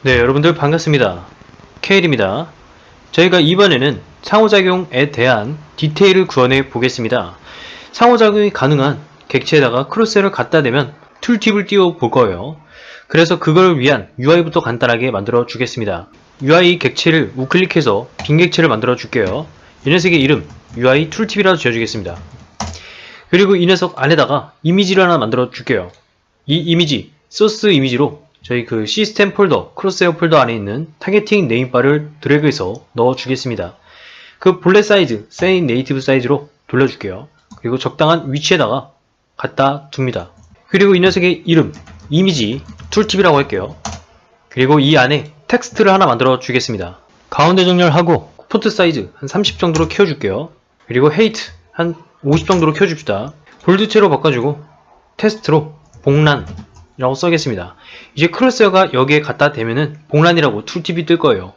네, 여러분들 반갑습니다. 케일입니다. 저희가 이번에는 상호작용에 대한 디테일을 구현해 보겠습니다. 상호작용이 가능한 객체에다가 크로스헬을 갖다 대면 툴팁을 띄워 볼 거예요. 그래서 그걸 위한 UI부터 간단하게 만들어 주겠습니다. UI 객체를 우클릭해서 빈 객체를 만들어 줄게요. 이 녀석의 이름 UI 툴팁이라고 지어주겠습니다. 그리고 이 녀석 안에다가 이미지를 하나 만들어 줄게요. 이 이미지, 소스 이미지로 저희 그 시스템 폴더, 크로스헤어 폴더 안에 있는 타겟팅 네임바를 드래그해서 넣어 주겠습니다. 그 본래 사이즈, 세인 네이티브 사이즈로 돌려줄게요. 그리고 적당한 위치에다가 갖다 둡니다. 그리고 이 녀석의 이름, 이미지, 툴팁이라고 할게요. 그리고 이 안에 텍스트를 하나 만들어 주겠습니다. 가운데 정렬하고 폰트 사이즈 한 30 정도로 키워줄게요. 그리고 헤이트 한 50 정도로 키워줍시다. 볼드체로 바꿔주고 테스트로 복란 이라고 써겠습니다. 이제 크로스헤어가 여기에 갖다 대면은 복란이라고 툴팁이 뜰 거예요.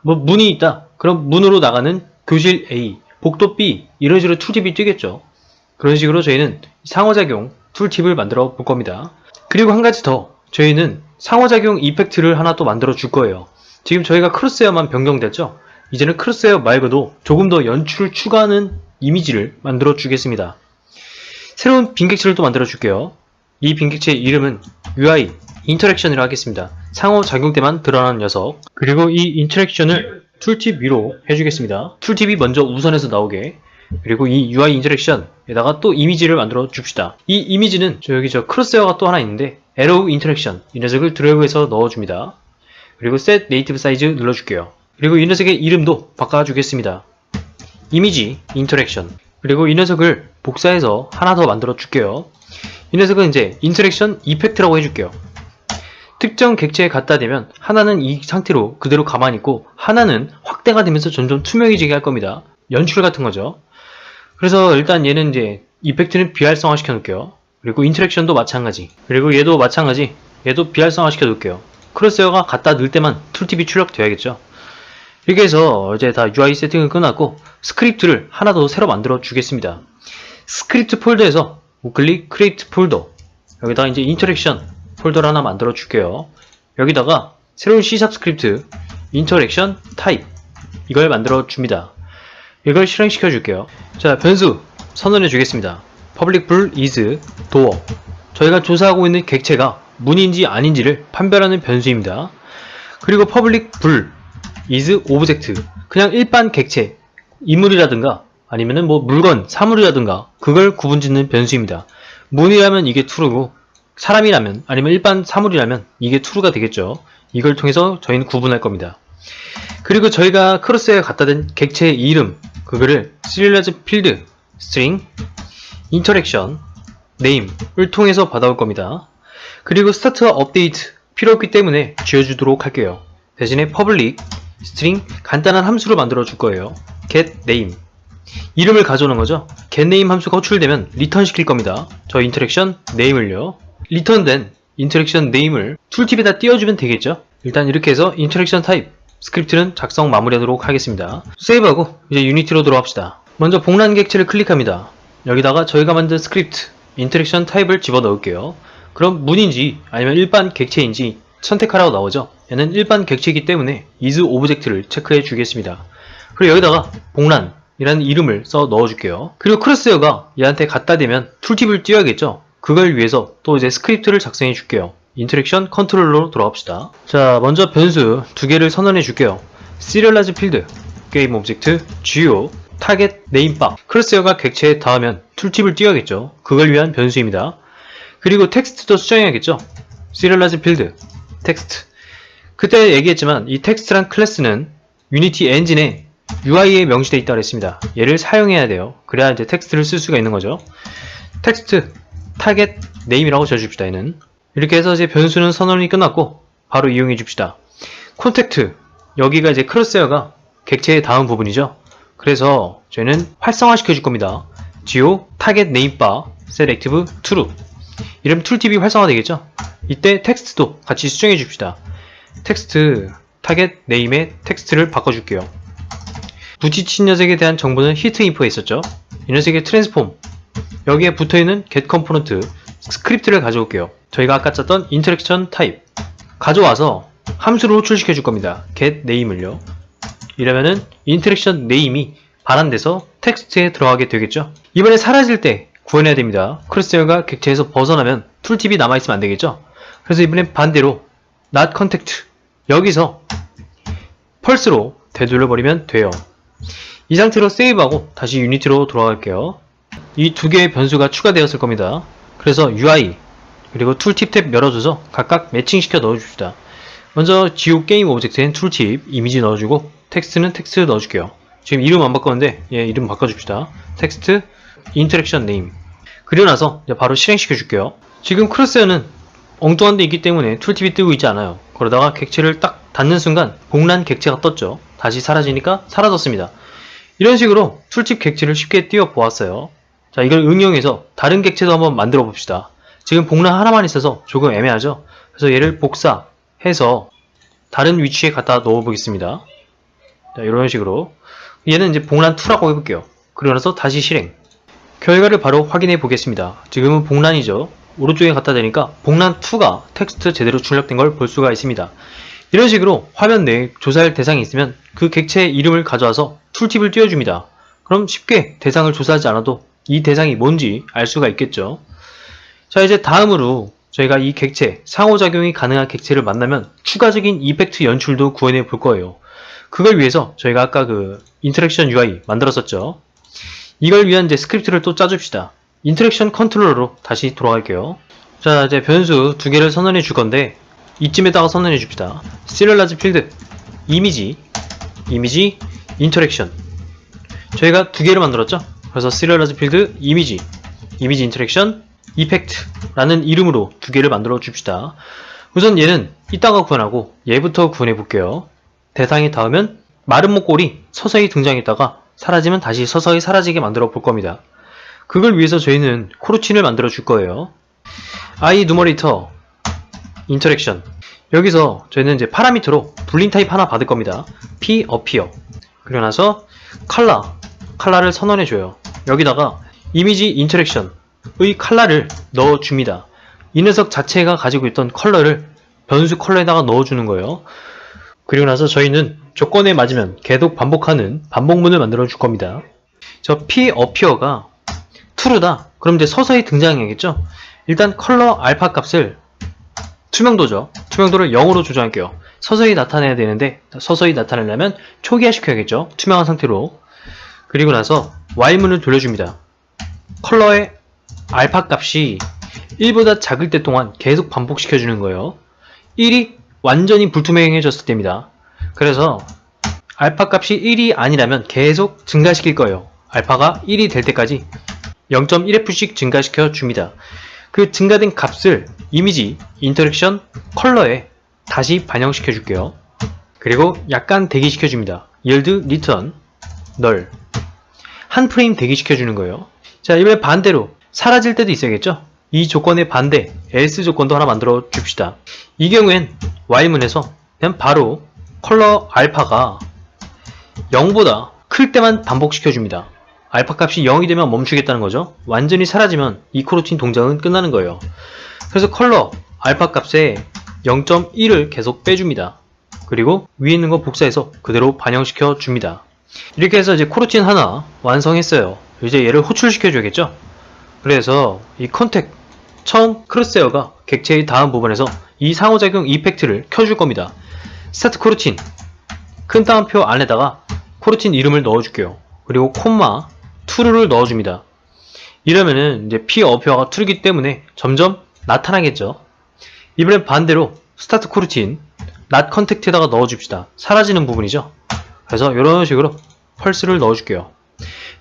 뭐 문이 있다. 그럼 문으로 나가는 교실 A, 복도 B 이런 식으로 툴팁이 뜨겠죠. 그런 식으로 저희는 상호작용 툴팁을 만들어 볼 겁니다. 그리고 한 가지 더, 저희는 상호작용 이펙트를 하나 또 만들어 줄 거예요. 지금 저희가 크로스헤어만 변경됐죠. 이제는 크로스헤어 말고도 조금 더 연출을 추가하는 이미지를 만들어 주겠습니다. 새로운 빈객체를 또 만들어 줄게요. 이 빈객체의 이름은 UI 인터랙션이라고 하겠습니다. 상호작용 때만 드러나는 녀석. 그리고 이 인터랙션을 툴팁 위로 해주겠습니다. 툴팁이 먼저 우선해서 나오게. 그리고 이 UI 인터랙션에다가 또 이미지를 만들어 줍시다. 이 이미지는 여기 크로스헤어가 또 하나 있는데 에로우 인터랙션 이 녀석을 드래그해서 넣어줍니다. 그리고 set native size 눌러줄게요. 그리고 이 녀석의 이름도 바꿔주겠습니다. 이미지 인터랙션. 그리고 이 녀석을 복사해서 하나 더 만들어 줄게요. 이 녀석은 이제 인터랙션 이펙트라고 해줄게요. 특정 객체에 갖다 대면 하나는 이 상태로 그대로 가만히 있고 하나는 확대가 되면서 점점 투명해지게 할 겁니다. 연출 같은 거죠. 그래서 일단 얘는 이제 이펙트는 비활성화 시켜 놓을게요. 그리고 인터랙션도 마찬가지. 그리고 얘도 마찬가지. 얘도 비활성화 시켜 놓을게요. 크로스헤어가 갖다 넣을 때만 툴팁이 출력돼야겠죠. 이렇게 해서 이제 다 UI 세팅을 끝났고 스크립트를 하나 더 새로 만들어 주겠습니다. 스크립트 폴더에서 우클릭 크리에이트 폴더, 여기다가 이제 인터랙션 폴더를 하나 만들어 줄게요. 여기다가 새로운 C# 스크립트 인터랙션 타입 이걸 만들어 줍니다. 이걸 실행시켜 줄게요. 자, 변수 선언해 주겠습니다. public bool is door. 저희가 조사하고 있는 객체가 문인지 아닌지를 판별하는 변수입니다. 그리고 public bool is object, 그냥 일반 객체, 인물이라든가 아니면은 뭐 물건, 사물이라든가 그걸 구분짓는 변수입니다. 문이라면 이게 true고 사람이라면 아니면 일반 사물이라면 이게 true가 되겠죠. 이걸 통해서 저희는 구분할 겁니다. 그리고 저희가 크로스에 갖다 댄 객체의 이름, 그거를 serialized field string interaction name을 통해서 받아올 겁니다. 그리고 스타트와 업데이트 필요 없기 때문에 지워주도록 할게요. 대신에 public string 간단한 함수를 만들어 줄 거예요. get name, 이름을 가져오는 거죠. getName 함수가 호출되면 리턴 시킬 겁니다. 저 인터랙션 name을요. 리턴된 인터랙션 name을 툴팁에다 띄워주면 되겠죠. 일단 이렇게 해서 인터랙션 타입 스크립트는 작성 마무리하도록 하겠습니다. 세이브하고 이제 유니티로 돌아갑시다. 먼저 복란 객체를 클릭합니다. 여기다가 저희가 만든 스크립트 인터랙션 타입을 집어넣을게요. 그럼 문인지 아니면 일반 객체인지 선택하라고 나오죠. 얘는 일반 객체이기 때문에 is object를 체크해 주겠습니다. 그리고 여기다가 복란 이라는 이름을 써 넣어줄게요. 그리고 크로스헤어가 얘한테 갖다 대면 툴팁을 띄워야겠죠. 그걸 위해서 또 이제 스크립트를 작성해 줄게요. 인터랙션 컨트롤러로 돌아갑시다. 자, 먼저 변수 두 개를 선언해 줄게요. serialized field, game object, geo, target name bar. 크로스헤어가 객체에 닿으면 툴팁을 띄워야겠죠. 그걸 위한 변수입니다. 그리고 텍스트도 수정해야겠죠. serialized field, text. 그때 얘기했지만 이 텍스트란 클래스는 유니티 엔진에 UI에 명시되어 있다고 했습니다. 얘를 사용해야 돼요. 그래야 이제 텍스트를 쓸 수가 있는 거죠. 텍스트 타겟 네임이라고 지어줍시다. 얘는 이렇게 해서 이제 변수는 선언이 끝났고 바로 이용해 줍시다. 콘택트, 여기가 이제 크로스헤어가 객체에 닿은 부분이죠. 그래서 저희는 활성화 시켜줄 겁니다. geo 타겟 네임 바 set active true. 이러면 툴팁이 활성화 되겠죠. 이때 텍스트도 같이 수정해 줍시다. 텍스트 타겟 네임의 텍스트를 바꿔줄게요. 부딪힌 녀석에 대한 정보는 히트 인포에 있었죠. 이 녀석의 트랜스폼, 여기에 붙어있는 get 컴포넌트 스크립트를 가져올게요. 저희가 아까 짰던 인터랙션 타입 가져와서 함수를 호출시켜 줄 겁니다. get name을요. 이러면은 인터랙션 네임이 반환돼서 텍스트에 들어가게 되겠죠. 이번에 사라질 때 구현해야 됩니다. 크로스웨어가 객체에서 벗어나면 툴팁이 남아있으면 안 되겠죠. 그래서 이번엔 반대로 not contact 여기서 펄스로 되돌려버리면 돼요. 이 상태로 세이브하고 다시 유니티로 돌아갈게요. 이 두 개의 변수가 추가되었을 겁니다. 그래서 UI 그리고 툴팁 탭 열어줘서 각각 매칭시켜 넣어줍시다. 먼저 지우 게임 오브젝트엔 툴팁 이미지 넣어주고 텍스트는 텍스트 넣어줄게요. 지금 이름 안 바꿨는데 이름 바꿔줍시다. 텍스트 인터랙션 네임 그려놔서 이제 바로 실행시켜 줄게요. 지금 크로스웨어는 엉뚱한 데 있기 때문에 툴팁이 뜨고 있지 않아요. 그러다가 객체를 딱 닫는 순간 복란 객체가 떴죠. 다시 사라지니까 사라졌습니다. 이런 식으로 툴팁 객체를 쉽게 띄워 보았어요. 자, 이걸 응용해서 다른 객체도 한번 만들어 봅시다. 지금 복란 하나만 있어서 조금 애매하죠. 그래서 얘를 복사해서 다른 위치에 갖다 넣어 보겠습니다. 자, 이런 식으로 얘는 이제 복란2라고 해볼게요. 그러고 나서 다시 실행. 결과를 바로 확인해 보겠습니다. 지금은 복란이죠. 오른쪽에 갖다 대니까 복란2가 텍스트 제대로 출력된 걸 볼 수가 있습니다. 이런 식으로 화면 내에 조사할 대상이 있으면 그 객체의 이름을 가져와서 툴팁을 띄워줍니다. 그럼 쉽게 대상을 조사하지 않아도 이 대상이 뭔지 알 수가 있겠죠. 자, 이제 다음으로 저희가 이 객체, 상호작용이 가능한 객체를 만나면 추가적인 이펙트 연출도 구현해 볼 거예요. 그걸 위해서 저희가 아까 그 인터랙션 UI 만들었었죠. 이걸 위한 이제 스크립트를 또 짜줍시다. 인터랙션 컨트롤러로 다시 돌아갈게요. 자, 이제 변수 두 개를 선언해 줄 건데 이쯤에다가 선언해 줍시다. serialize 필드 이미지 인터랙션 저희가 두 개를 만들었죠. 그래서 serialize 필드 이미지 인터랙션 이펙트라는 이름으로 두 개를 만들어 줍시다. 우선 얘는 이따가 구현하고 얘부터 구현해 볼게요. 대상이 닿으면 마른 목골이 서서히 등장했다가 사라지면 다시 서서히 사라지게 만들어 볼 겁니다. 그걸 위해서 저희는 코르친을 만들어 줄 거예요. iNumerator 인터랙션 여기서 저희는 이제 파라미터로 불린 타입 하나 받을 겁니다. appear 그리고 나서 컬러를 선언해 줘요. 여기다가 이미지 인터랙션의 컬러를 넣어 줍니다. 이 녀석 자체가 가지고 있던 컬러를 변수 컬러에다가 넣어 주는 거예요. 그리고 나서 저희는 조건에 맞으면 계속 반복하는 반복문을 만들어 줄 겁니다. 저 appear가 true다. 그럼 이제 서서히 등장해야겠죠? 일단 컬러 알파 값을 투명도죠. 투명도를 0으로 조정할게요. 서서히 나타내야 되는데 서서히 나타내려면 초기화 시켜야겠죠. 투명한 상태로. 그리고 나서 while문을 돌려줍니다. 컬러의 알파 값이 1보다 작을 때 동안 계속 반복시켜주는 거예요. 1이 완전히 불투명해졌을 때입니다. 그래서 알파 값이 1이 아니라면 계속 증가시킬 거예요. 알파가 1이 될 때까지 0.1f씩 증가시켜 줍니다. 그 증가된 값을 이미지 인터랙션 컬러에 다시 반영시켜 줄게요. 그리고 약간 대기시켜 줍니다. yield return null 한 프레임 대기시켜 주는 거예요. 자, 이번에 반대로 사라질 때도 있어야겠죠? 이 조건의 반대 else 조건도 하나 만들어 줍시다. 이 경우엔 while문에서 그냥 바로 컬러 알파가 0보다 클 때만 반복시켜 줍니다. 알파 값이 0이 되면 멈추겠다는 거죠. 완전히 사라지면 이 코르친 동작은 끝나는 거예요. 그래서 컬러 알파 값에 0.1을 계속 빼줍니다. 그리고 위에 있는 거 복사해서 그대로 반영시켜 줍니다. 이렇게 해서 이제 코르친 하나 완성했어요. 이제 얘를 호출시켜 줘야겠죠. 그래서 이 컨택 처음 크로스웨어가 객체의 다음 부분에서 이 상호작용 이펙트를 켜줄 겁니다. 스타트 코르친 큰 따옴표 안에다가 코르친 이름을 넣어줄게요. 그리고 콤마 true를 넣어줍니다. 이러면은 이제 appear가 true이기 때문에 점점 나타나겠죠. 이번엔 반대로 스타트 코르친 not contact에다가 넣어줍시다. 사라지는 부분이죠. 그래서 이런 식으로 펄스를 넣어줄게요.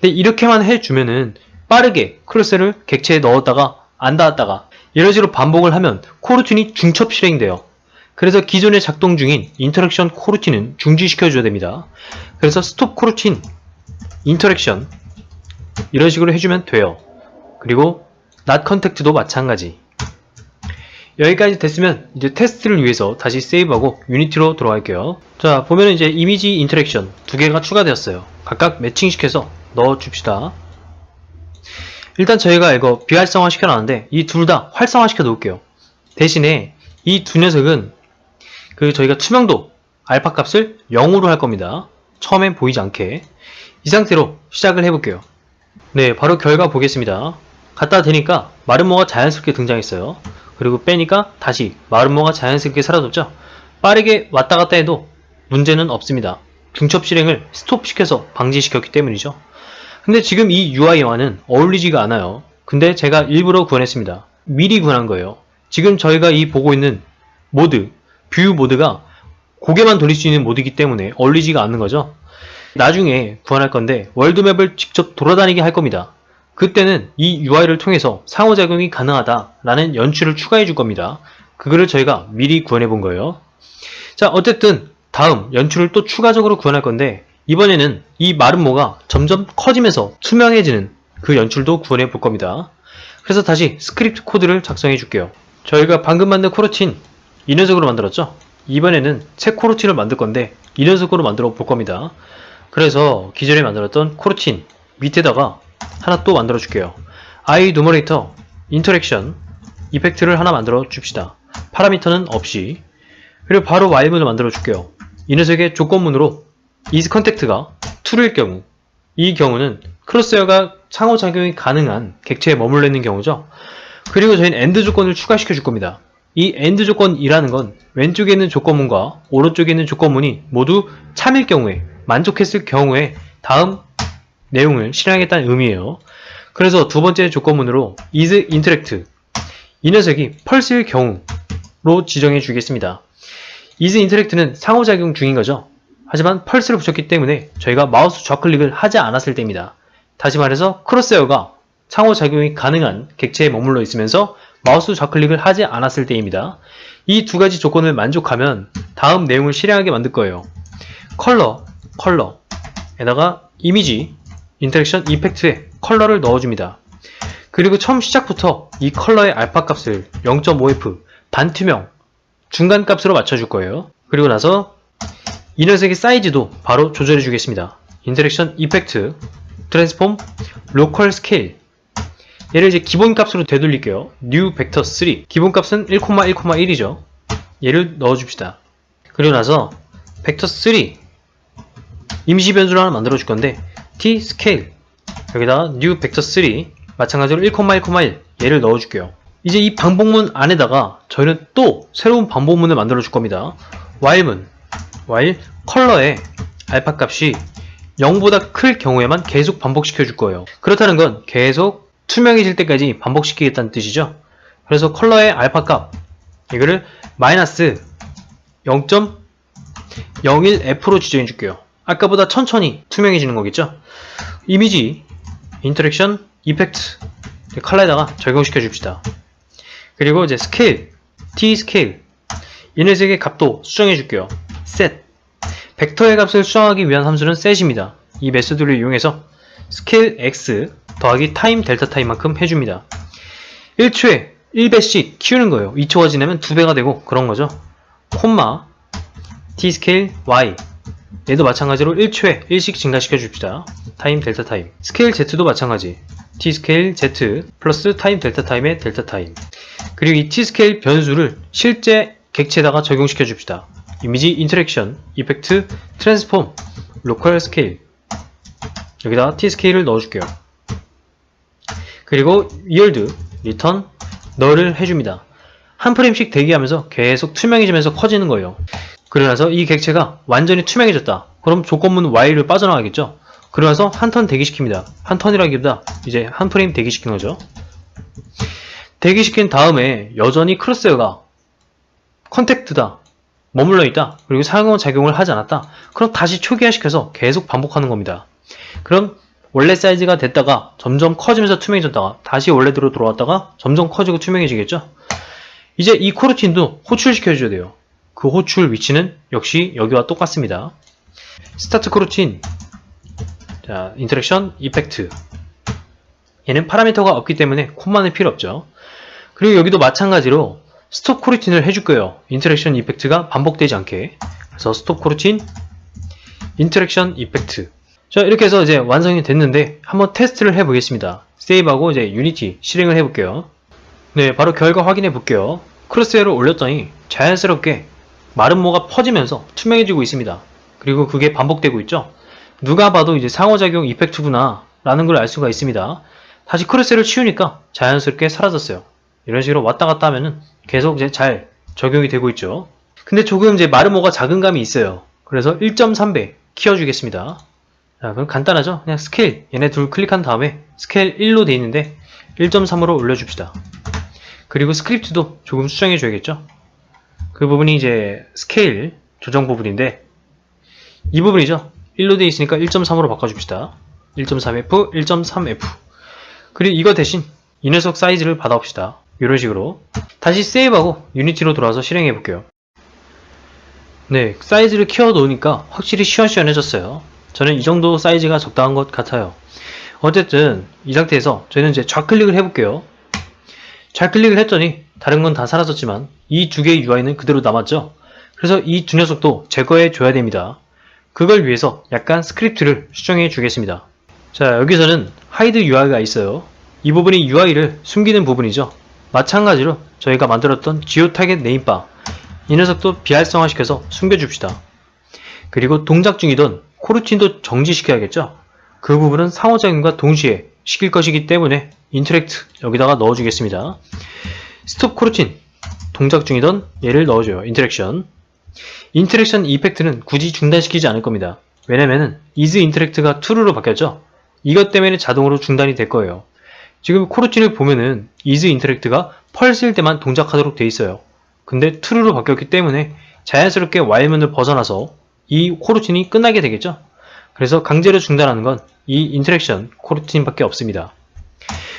근데 이렇게만 해주면은 빠르게 크로스를 객체에 넣었다가 안 닿았다가 이런 식으로 반복을 하면 코르틴이 중첩 실행돼요. 그래서 기존에 작동 중인 인터랙션 코르틴은 중지시켜줘야 됩니다. 그래서 스톱 코르틴 인터랙션 이런 식으로 해주면 돼요. 그리고 not contact도 마찬가지. 여기까지 됐으면 이제 테스트를 위해서 다시 세이브하고 유니티로 돌아갈게요. 자, 보면은 이제 이미지 인터랙션 두 개가 추가되었어요. 각각 매칭시켜서 넣어줍시다. 일단 저희가 이거 비활성화 시켜놨는데 이 둘 다 활성화 시켜 놓을게요. 대신에 이 두 녀석은 그리고 저희가 투명도 알파 값을 0으로 할 겁니다. 처음엔 보이지 않게. 이 상태로 시작을 해볼게요. 네, 바로 결과 보겠습니다. 갖다 대니까 마름모가 자연스럽게 등장했어요. 그리고 빼니까 다시 마름모가 자연스럽게 사라졌죠. 빠르게 왔다 갔다 해도 문제는 없습니다. 중첩 실행을 스톱시켜서 방지시켰기 때문이죠. 근데 지금 이 UI와는 어울리지가 않아요. 근데 제가 일부러 구현했습니다. 미리 구현한 거예요. 지금 저희가 이 보고 있는 모드, 뷰 모드가 고개만 돌릴 수 있는 모드이기 때문에 어울리지가 않는 거죠. 나중에 구현할 건데 월드맵을 직접 돌아다니게 할 겁니다. 그때는 이 UI를 통해서 상호작용이 가능하다라는 연출을 추가해 줄 겁니다. 그거를 저희가 미리 구현해 본 거예요. 자, 어쨌든 다음 연출을 또 추가적으로 구현할 건데 이번에는 이 마름모가 점점 커지면서 투명해지는 그 연출도 구현해 볼 겁니다. 그래서 다시 스크립트 코드를 작성해 줄게요. 저희가 방금 만든 코르틴 이 녀석으로 만들었죠? 이번에는 새 코르틴을 만들 건데 이 녀석으로 만들어 볼 겁니다. 그래서 기존에 만들었던 코르틴 밑에다가 하나 또 만들어 줄게요. iNumerator 인터랙션 이펙트를 하나 만들어 줍시다. 파라미터는 없이. 그리고 바로 while문을 만들어 줄게요. 이 녀석의 조건문으로 isContact가 true일 경우, 이 경우는 크로스웨어가 상호작용이 가능한 객체에 머물러 있는 경우죠. 그리고 저희는 AND 조건을 추가시켜 줄 겁니다. 이 AND 조건이라는 건 왼쪽에 있는 조건문과 오른쪽에 있는 조건문이 모두 참일 경우에, 만족했을 경우에 다음 내용을 실행하겠다는 의미예요. 그래서 두 번째 조건문으로 isInteract 이 녀석이 펄스일 경우로 지정해 주겠습니다. isInteract는 상호작용 중인 거죠. 하지만 펄스를 붙였기 때문에 저희가 마우스 좌클릭을 하지 않았을 때입니다. 다시 말해서 크로스웨어가 상호작용이 가능한 객체에 머물러 있으면서 마우스 좌클릭을 하지 않았을 때입니다. 이 두 가지 조건을 만족하면 다음 내용을 실행하게 만들 거예요. 컬러에다가 이미지 인터랙션 이펙트에 컬러를 넣어줍니다. 그리고 처음 시작부터 이 컬러의 알파 값을 0.5f 반투명 중간 값으로 맞춰줄 거예요. 그리고 나서 이 녀석의 사이즈도 바로 조절해 주겠습니다. 인터랙션 이펙트 트랜스폼 로컬 스케일 얘를 이제 기본 값으로 되돌릴게요. new vector 3 기본 값은 1,1,1이죠. 얘를 넣어줍시다. 그리고 나서 vector 3 임시 변수를 하나 만들어 줄 건데 t scale 여기다가 new vector 3 마찬가지로 1,1,1 얘를 넣어 줄게요. 이제 이 반복문 안에다가 저희는 또 새로운 반복문을 만들어 줄 겁니다. while문 while 컬러의 알파 값이 0보다 클 경우에만 계속 반복시켜 줄 거예요. 그렇다는 건 계속 투명해질 때까지 반복시키겠다는 뜻이죠. 그래서 컬러의 알파 값 이거를 마이너스 0.01f로 지정해 줄게요. 아까보다 천천히 투명해지는 거겠죠. 이미지 인터랙션 이펙트 컬러에다가 적용시켜 줍시다. 그리고 이제 스케일 t 스케일 이 녀석의 값도 수정해 줄게요. set 벡터의 값을 수정하기 위한 함수는 set입니다. 이 메소드를 이용해서 스케일 x 더하기 타임 델타 타임만큼 해줍니다. 1초에 1배씩 키우는 거예요. 2초가 지나면 2배가 되고 그런 거죠. 콤마 t 스케일 y 얘도 마찬가지로 1초에 1씩 증가시켜 줍시다. 타임 델타 타임 스케일 z도 마찬가지 t 스케일 z 플러스 타임 델타 타임의 델타 타임 그리고 이 t 스케일 변수를 실제 객체에다가 적용시켜 줍시다. 이미지 인터랙션 이펙트 트랜스폼 로컬 스케일 여기다 t 스케일을 넣어줄게요. 그리고 yield return null을 해줍니다. 한 프레임씩 대기하면서 계속 투명해지면서 커지는 거예요. 그러고 나서 이 객체가 완전히 투명해졌다. 그럼 조건문 while을 빠져나가겠죠. 그러고 나서 한 턴 대기시킵니다. 한 턴이라기보다 이제 한 프레임 대기시킨 거죠. 대기시킨 다음에 여전히 크로스웨어가 컨택트다, 머물러 있다, 그리고 상호작용을 하지 않았다. 그럼 다시 초기화시켜서 계속 반복하는 겁니다. 그럼 원래 사이즈가 됐다가 점점 커지면서 투명해졌다가 다시 원래대로 돌아왔다가 점점 커지고 투명해지겠죠. 이제 이 코르틴도 호출시켜줘야 돼요. 그 호출 위치는 역시 여기와 똑같습니다. 스타트 코르틴 자 인터랙션 이펙트 얘는 파라미터가 없기 때문에 콤마는 필요 없죠. 그리고 여기도 마찬가지로 스톱 코르틴을 해줄 거예요. 인터랙션 이펙트가 반복되지 않게. 그래서 스톱 코르틴 인터랙션 이펙트 자 이렇게 해서 이제 완성이 됐는데 한번 테스트를 해보겠습니다. 세이브하고 이제 유니티 실행을 해볼게요. 네 바로 결과 확인해 볼게요. 크로스웨어를 올렸더니 자연스럽게 마름모가 퍼지면서 투명해지고 있습니다. 그리고 그게 반복되고 있죠. 누가 봐도 이제 상호작용 이펙트구나 라는 걸 알 수가 있습니다. 다시 크루셀을 치우니까 자연스럽게 사라졌어요. 이런 식으로 왔다 갔다 하면은 계속 이제 잘 적용이 되고 있죠. 근데 조금 이제 마름모가 작은 감이 있어요. 그래서 1.3배 키워주겠습니다. 자, 그럼 간단하죠? 그냥 스케일 얘네 둘 클릭한 다음에 스케일 1로 돼 있는데 1.3으로 올려줍시다. 그리고 스크립트도 조금 수정해 줘야겠죠? 그 부분이 이제 스케일 조정 부분인데 이 부분이죠? 1로 돼 있으니까 1.3으로 바꿔줍시다. 1.3F, 1.3F. 그리고 이거 대신 이 녀석 사이즈를 받아봅시다. 이런 식으로 다시 세이브하고 유니티로 돌아와서 실행해 볼게요. 네, 사이즈를 키워 놓으니까 확실히 시원시원해졌어요. 저는 이 정도 사이즈가 적당한 것 같아요. 어쨌든 이 상태에서 저희는 이제 좌클릭을 해볼게요. 좌클릭을 했더니 다른 건 다 사라졌지만 이 두 개의 UI는 그대로 남았죠. 그래서 이 두 녀석도 제거해 줘야 됩니다. 그걸 위해서 약간 스크립트를 수정해 주겠습니다. 자, 여기서는 hide UI가 있어요. 이 부분이 UI를 숨기는 부분이죠. 마찬가지로 저희가 만들었던 지오타겟 네임바 이 녀석도 비활성화 시켜서 숨겨줍시다. 그리고 동작 중이던 코루틴도 정지시켜야겠죠. 그 부분은 상호작용과 동시에 시킬 것이기 때문에 인터랙트 여기다가 넣어주겠습니다. 스톱 코루틴 동작 중이던 얘를 넣어줘요. 인터랙션 이펙트는 굳이 중단시키지 않을 겁니다. 왜냐면은 is interact가 true로 바뀌었죠. 이것 때문에 자동으로 중단이 될 거예요. 지금 코루틴을 보면은 is interact가 펄스일 때만 동작하도록 돼 있어요. 근데 true로 바뀌었기 때문에 자연스럽게 while문을 벗어나서 이 코루틴이 끝나게 되겠죠. 그래서 강제로 중단하는 건 이 인터랙션 코루틴밖에 없습니다.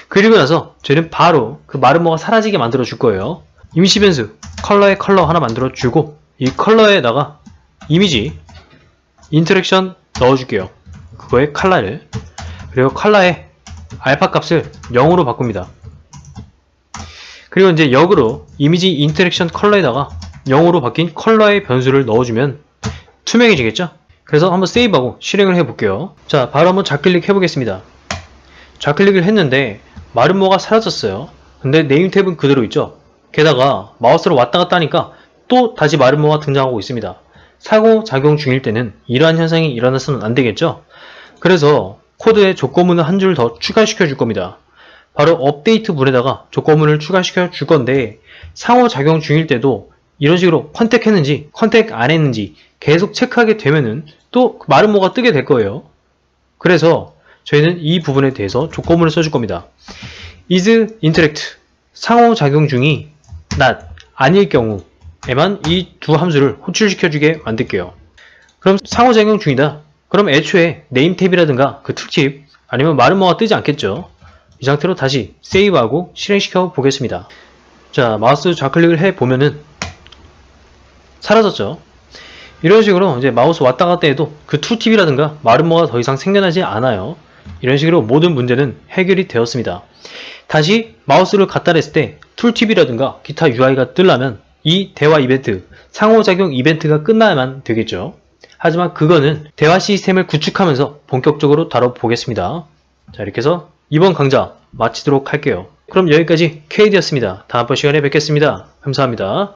그리고 나서 저희는 바로 그 마름모가 사라지게 만들어 줄 거예요. 임시 변수 컬러에 컬러 하나 만들어 주고 이 컬러에다가 이미지 인터랙션 넣어 줄게요. 그거에 컬러를 그리고 컬러의 알파 값을 0으로 바꿉니다. 그리고 이제 역으로 이미지 인터랙션 컬러에다가 0으로 바뀐 컬러의 변수를 넣어주면 투명해지겠죠? 그래서 한번 세이브하고 실행을 해볼게요. 자, 바로 한번 좌클릭 해보겠습니다. 좌클릭을 했는데 마름모가 사라졌어요. 근데 네임 탭은 그대로 있죠? 게다가 마우스로 왔다 갔다 하니까 또 다시 마름모가 등장하고 있습니다. 상호작용 중일 때는 이러한 현상이 일어나서는 안 되겠죠? 그래서 코드에 조건문을 한 줄 더 추가시켜 줄 겁니다. 바로 업데이트 문에다가 조건문을 추가시켜 줄 건데 상호작용 중일 때도 이런 식으로 컨택했는지 컨택 안 했는지 계속 체크하게 되면은 또 마름모가 뜨게 될 거예요. 그래서 저희는 이 부분에 대해서 조건문을 써줄 겁니다. is interact 상호작용 중이 not 아닐 경우에만 이 두 함수를 호출시켜주게 만들게요. 그럼 상호작용 중이다. 그럼 애초에 네임 탭이라든가 그 툴팁 아니면 마름모가 뜨지 않겠죠. 이 상태로 다시 세이브하고 실행시켜 보겠습니다. 자, 마우스 좌클릭을 해 보면은 사라졌죠. 이런 식으로 이제 마우스 왔다 갔다 해도 그 툴팁이라든가 마름모가 더 이상 생겨나지 않아요. 이런 식으로 모든 문제는 해결이 되었습니다. 다시 마우스를 갖다 댔을 때 툴팁이라든가 기타 UI가 뜨려면 이 대화 이벤트, 상호작용 이벤트가 끝나야만 되겠죠. 하지만 그거는 대화 시스템을 구축하면서 본격적으로 다뤄보겠습니다. 자, 이렇게 해서 이번 강좌 마치도록 할게요. 그럼 여기까지 KD였습니다. 다음번 시간에 뵙겠습니다. 감사합니다.